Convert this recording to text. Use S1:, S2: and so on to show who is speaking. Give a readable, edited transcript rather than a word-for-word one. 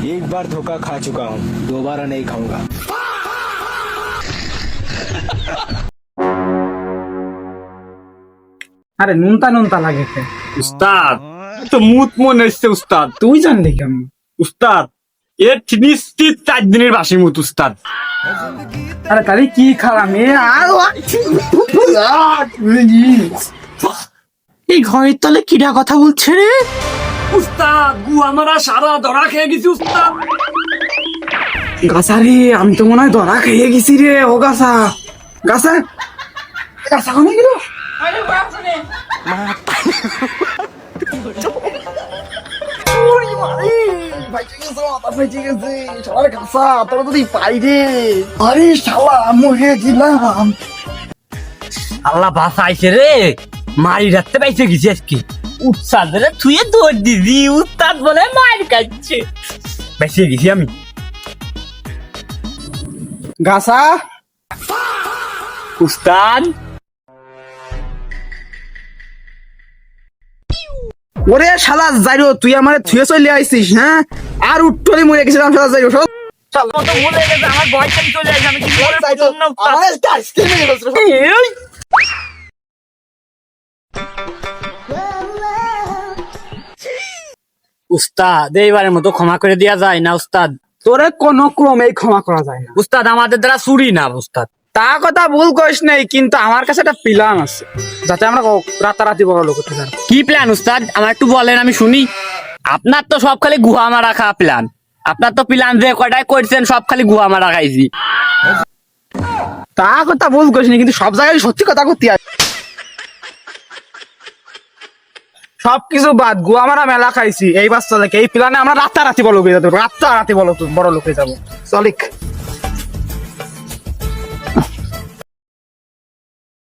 S1: एक बार धोखा खा चुका हूँ, दोबारा नहीं खाऊंगा।
S2: আরে নুনতা নুনতা লাগে
S3: উস্তাদ তো মুত মনে হচ্ছে উস্তাদ।
S2: তুই জানলি কেমন?
S3: উস্তাদ এর নিশ্চিত 4 দিনের বাসি মুত উস্তাদ।
S2: আরে তাহলে কি খালাম এই ঘরের তলে কিরা কথা বলছে রে?
S3: উস্তাদ গু আমরা সারা ধরা খেয়ে গেছি উস্তাদ।
S2: গাছা রে, আমি তো মনে হয় ধরা খেয়ে গেছি রে। ও গাছা গাছা গাছা কোনে গেল?
S3: আল্লাহ বাঁচাইছে রে, মারি রাখতে পাইছে গেছি আজকে। উস্তাদ রে থুয়ে দৌড় দিদি, উস্তাদ বলে মার খাচ্ছে। বেঁচে গেছি আমি।
S2: গাছা
S3: উস্তাদ
S2: ওরে শালা যাইরো, তুই আমারে থুয়ে চলে আইছিস? হ্যাঁ, আর উঠলি মরে গেছিলাম শালা যাইরো।
S3: মতো ভুলে গেছে, আমার বয়সটা চলে আসে। আমি কি করে বললাম না উস্তাদ? এই, উস্তাদ এইবারের মতো ক্ষমা করে দেয়া যায় না উস্তাদ?
S2: তোরে কোনো ক্রমেই ক্ষমা করা যায় না।
S3: উস্তাদ আমাদের দ্বারা চুরি না উস্তাদ।
S2: তা কথা ভুল করিস নাই, কিন্তু আমার কাছে একটা প্ল্যান আছে যাতে আমরা রাতারাতি বড় লোক হতে পারি।
S3: কি প্ল্যান উস্তাদ, আমার একটু বলেন আমি শুনি। আপনার তো সব খালি গুহা মারা খা প্ল্যান। আপনার তো প্ল্যান যে কয়টাই করছেন সব খালি গুহা মারা খাইছি।
S2: তা কথা ভুল করিস না, কিন্তু সব জায়গায় সত্যি কথা করতে হয়। সবকিছু বাদ, গুয়া মারা মেলা খাইছি। এই বাচ্চা থেকে এই প্ল্যানে আমরা রাতারাতি বড় লোক হয়ে যাবো, রাতারাতি বড় লোক হয়ে যাবো। চলিক।